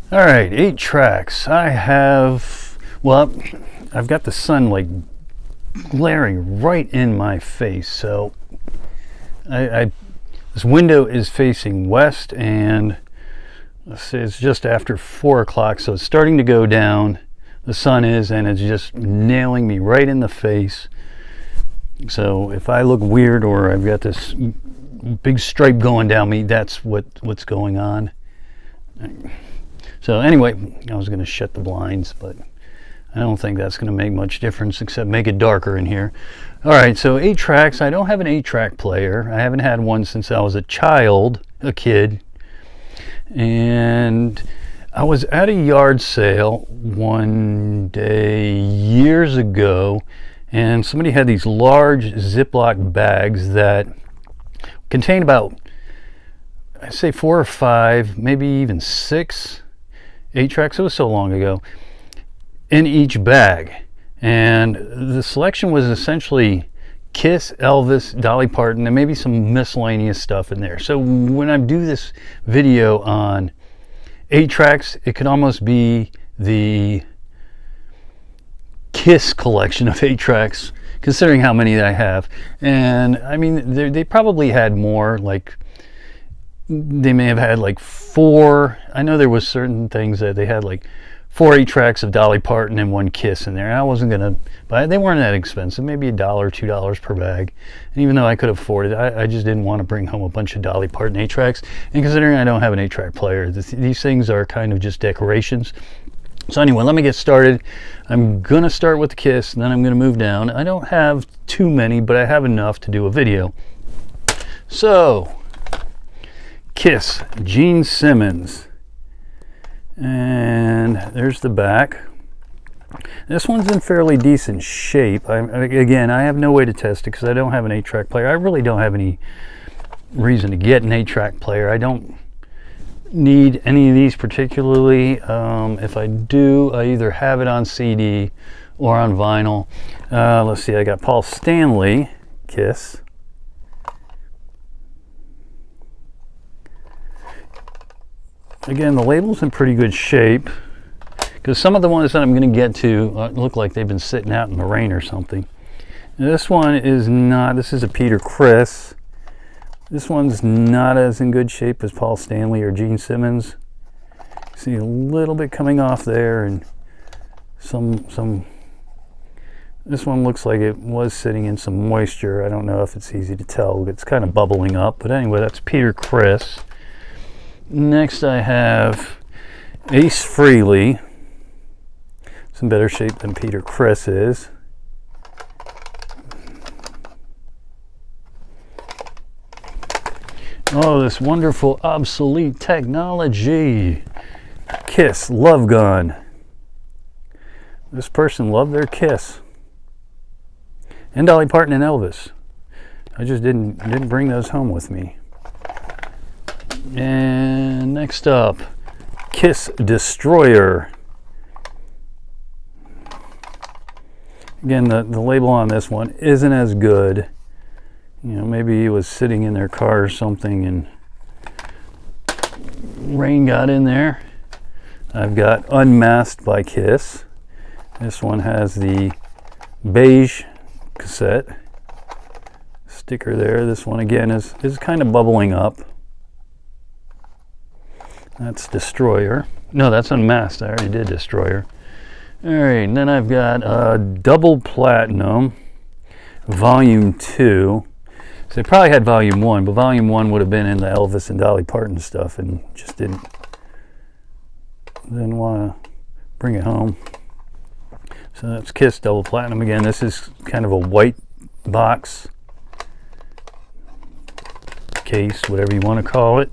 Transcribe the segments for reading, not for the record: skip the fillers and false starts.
All right, 8 tracks. I've got the sun like glaring right in my face. So this window is facing west, and let's see, it's just after 4 o'clock, so it's starting to go down. The sun is, and it's just nailing me right in the face. So if I look weird or I've got this big stripe going down me, that's what's going on. So anyway, I was going to shut the blinds, but I don't think that's going to make much difference except make it darker in here. All right, so 8 tracks. I don't have an 8-track player. I haven't had one since I was a kid. And I was at a yard sale one day years ago, and somebody had these large Ziploc bags that contained about, I'd say 4 or 5, maybe even 6 8-tracks. It was so long ago, in each bag. And the selection was essentially Kiss, Elvis, Dolly Parton, and maybe some miscellaneous stuff in there. So when I do this video on 8-tracks, it could almost be the Kiss collection of 8-tracks, considering how many I have. And I mean, they probably had more, like they may have had like 4. I know there was certain things that they had like 4 8-tracks of Dolly Parton and 1 Kiss in there. And I wasn't gonna buy it. They weren't that expensive, maybe $1, $2 per bag. And even though I could afford it, I just didn't want to bring home a bunch of Dolly Parton 8-tracks. And considering I don't have an 8-track player, these things are kind of just decorations. So anyway, let me get started. I'm gonna start with the Kiss, and then I'm gonna move down. I don't have too many, but I have enough to do a video. So Kiss, Gene Simmons, and there's the back. This one's in fairly decent shape. Again, I have no way to test it because I don't have an 8-track player. I really don't have any reason to get an 8-track player. I don't need any of these particularly. If I do, I either have it on CD or on vinyl. Let's see, I got Paul Stanley, Kiss. Again, the label's in pretty good shape, because some of the ones that I'm going to get to look like they've been sitting out in the rain or something. Now, this one is not. This is a Peter Criss. This one's not as in good shape as Paul Stanley or Gene Simmons. See a little bit coming off there, and some. This one looks like it was sitting in some moisture. I don't know if it's easy to tell. It's kind of bubbling up, but anyway, that's Peter Criss. Next I have Ace Frehley. It's in better shape than Peter Criss is. Oh, this wonderful obsolete technology. Kiss Love Gun. This person loved their Kiss. And Dolly Parton and Elvis. I just didn't bring those home with me. And next up, Kiss Destroyer. Again, the label on this one isn't as good. You know, maybe he was sitting in their car or something and rain got in there. I've got Unmasked by Kiss. This one has the beige cassette sticker there. This one again is kind of bubbling up. That's Destroyer. No, that's Unmasked. I already did Destroyer. All right, and then I've got Double Platinum, Volume 2. So they probably had Volume 1, but Volume 1 would have been in the Elvis and Dolly Parton stuff, and just didn't want to bring it home. So that's Kiss Double Platinum. Again, this is kind of a white box, case, whatever you want to call it.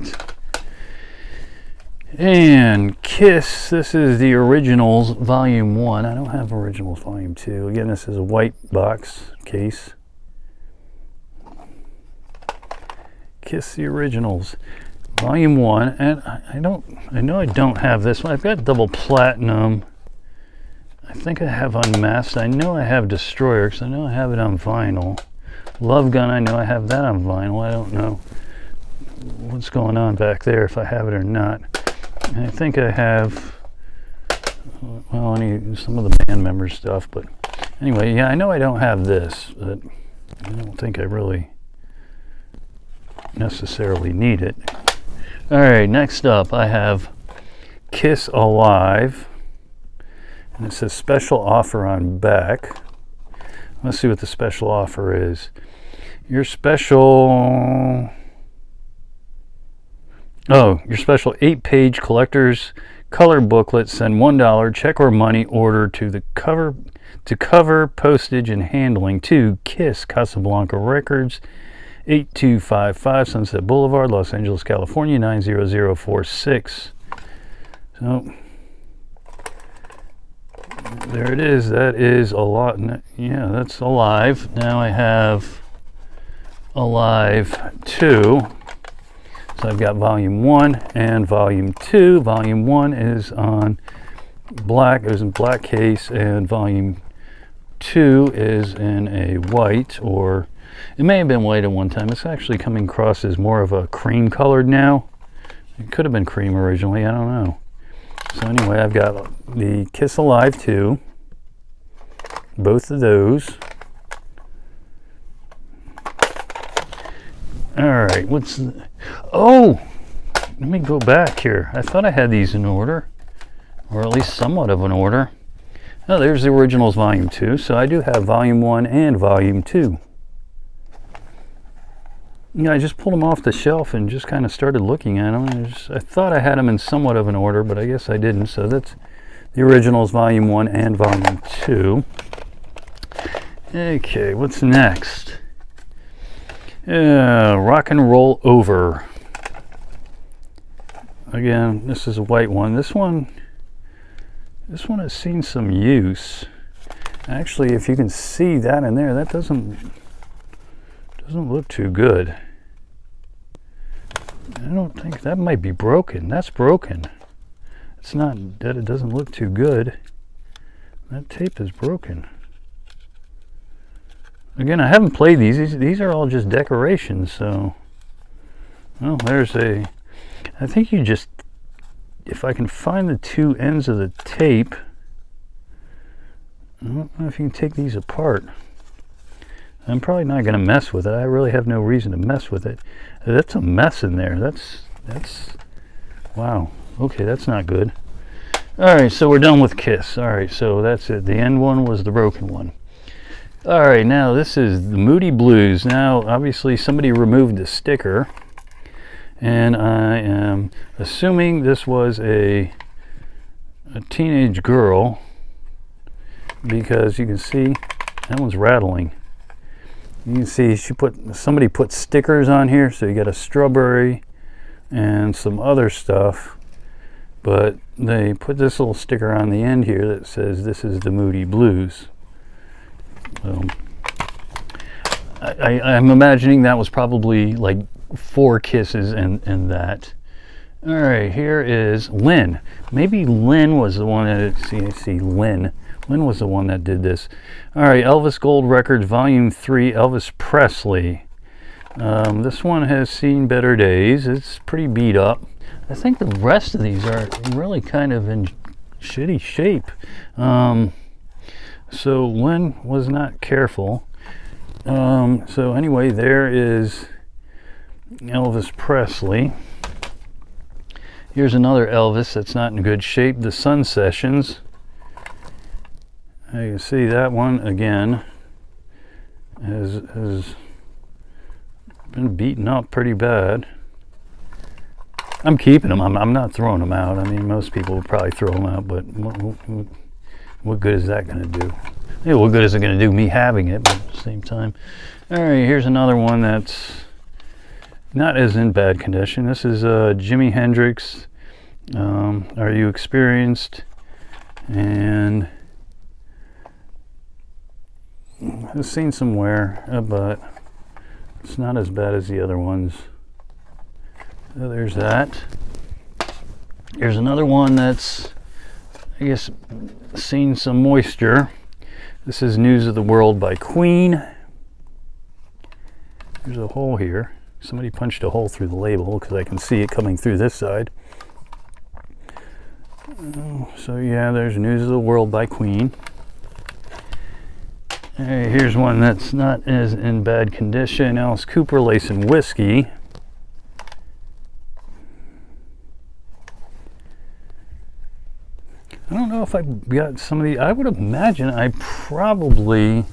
And Kiss, this is the Originals Volume 1. I don't have Originals Volume 2. Again, this is a white box case. Kiss the Originals Volume 1. And I know I don't have this one. I've got Double Platinum. I think I have Unmasked. I know I have Destroyer because I know I have it on vinyl. Love Gun, I know I have that on vinyl. I don't know what's going on back there, if I have it or not. I think I have, well, some of the band member stuff, but anyway, yeah, I know I don't have this, but I don't think I really necessarily need it. All right, next up I have Kiss Alive, and it says special offer on back. Let's see what the special offer is. Your special 8-page collector's color booklet, send $1 check or money order to the cover postage and handling to Kiss Casablanca Records, 8255 Sunset Boulevard, Los Angeles, California 90046. So there it is. That is a lot. Yeah, that's Alive. Now I have Alive 2. So I've got volume 1 and volume 2. Volume 1 is on black. It was in black case, and volume 2 is in a white, or it may have been white at one time. It's actually coming across as more of a cream colored now. It could have been cream originally. I don't know. So anyway, I've got the Kiss Alive 2. Both of those. All right, oh, let me go back here. I thought I had these in order, or at least somewhat of an order. Oh, there's the originals volume 2. So I do have volume 1 and volume 2. Yeah, I just pulled them off the shelf and just kind of started looking at them. I thought I had them in somewhat of an order, but I guess I didn't. So that's the originals volume 1 and volume 2. Okay, what's next? Rock and Roll Over. Again, this is a white one. This one has seen some use. Actually, if you can see that in there, that doesn't look too good. I don't think that might be broken. That's broken. It's not that it doesn't look too good. That tape is broken. Again, I haven't played these. These are all just decorations, so. Well, there's a. I think you just. If I can find the two ends of the tape. I don't know if you can take these apart. I'm probably not going to mess with it. I really have no reason to mess with it. That's a mess in there. That's. Wow. Okay, that's not good. Alright, so we're done with Kiss. Alright, so that's it. The end one was the broken one. Alright, now this is the Moody Blues. Now, obviously, somebody removed the sticker. And I am assuming this was a teenage girl. Because you can see, that one's rattling. You can see somebody put stickers on here. So you got a strawberry and some other stuff. But they put this little sticker on the end here that says this is the Moody Blues. So I'm imagining that was probably like 4 kisses and that. All right, here is Lynn. Maybe Lynn was the one that, see Lynn. Lynn was the one that did this. All right, Elvis Gold Records, Volume 3, Elvis Presley. This one has seen better days. It's pretty beat up. I think the rest of these are really kind of in shitty shape. So Lynn was not careful. So anyway, there is Elvis Presley. Here's another Elvis that's not in good shape. The Sun Sessions. You can see that one again has been beaten up pretty bad. I'm keeping them. I'm not throwing them out. I mean, most people would probably throw them out, but what good is that going to do? Yeah, what good is it going to do me having it, but at the same time? All right, here's another one that's not as in bad condition. This is Jimi Hendrix. Are You Experienced? And I've seen some wear, but it's not as bad as the other ones. So there's that. Here's another one that's, I guess, seen some moisture. This is News of the World by Queen. There's a hole here. Somebody punched a hole through the label because I can see it coming through this side. So yeah, there's News of the World by Queen. Hey, here's one that's not as in bad condition. Alice Cooper, Lace and Whiskey. I don't know if I got some of the, I would imagine I probably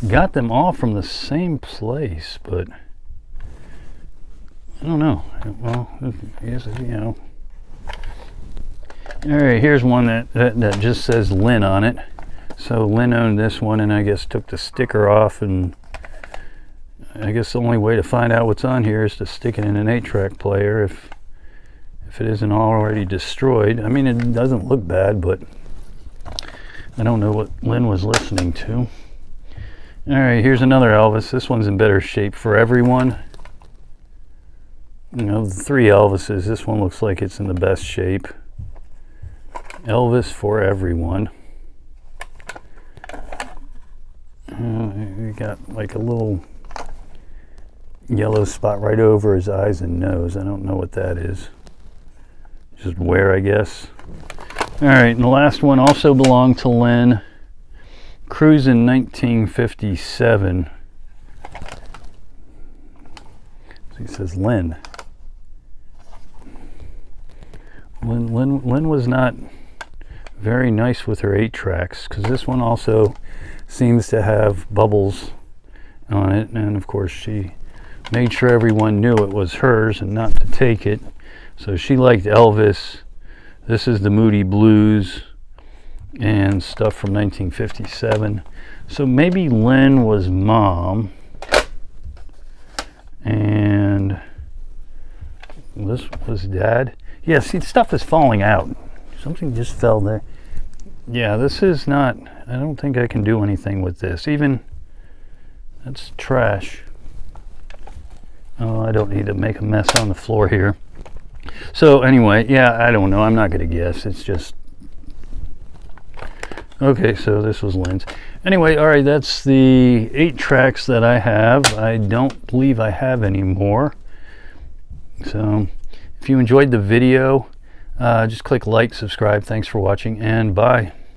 got them all from the same place, but I don't know. Well, I guess, you know. All right, here's one that just says Lynn on it. So Lynn owned this one and I guess took the sticker off, and I guess the only way to find out what's on here is to stick it in an 8-track player if it isn't already destroyed. I mean, it doesn't look bad, but I don't know what Lynn was listening to. All right, here's another Elvis. This one's in better shape. For Everyone. You know, the 3 Elvises, this one looks like it's in the best shape. Elvis For Everyone. We got like a little yellow spot right over his eyes and nose. I don't know what that is. Just wear, I guess. All right, and the last one also belonged to Lynn. Cruising 1957. So he says Lynn. Lynn was not very nice with her 8-tracks, because this one also seems to have bubbles on it, and of course she made sure everyone knew it was hers and not to take it. So she liked Elvis. This is the Moody Blues and stuff from 1957. So maybe Lynn was mom and this was dad. Yeah, see, stuff is falling out. Something just fell there. Yeah, this is not, I don't think I can do anything with this. Even, that's trash. Oh, I don't need to make a mess on the floor here. So anyway, yeah, I don't know. I'm not going to guess. It's just, okay, so this was Lynn's. Anyway, all right, that's the 8 tracks that I have. I don't believe I have any more. So if you enjoyed the video, just click like, subscribe. Thanks for watching, and bye.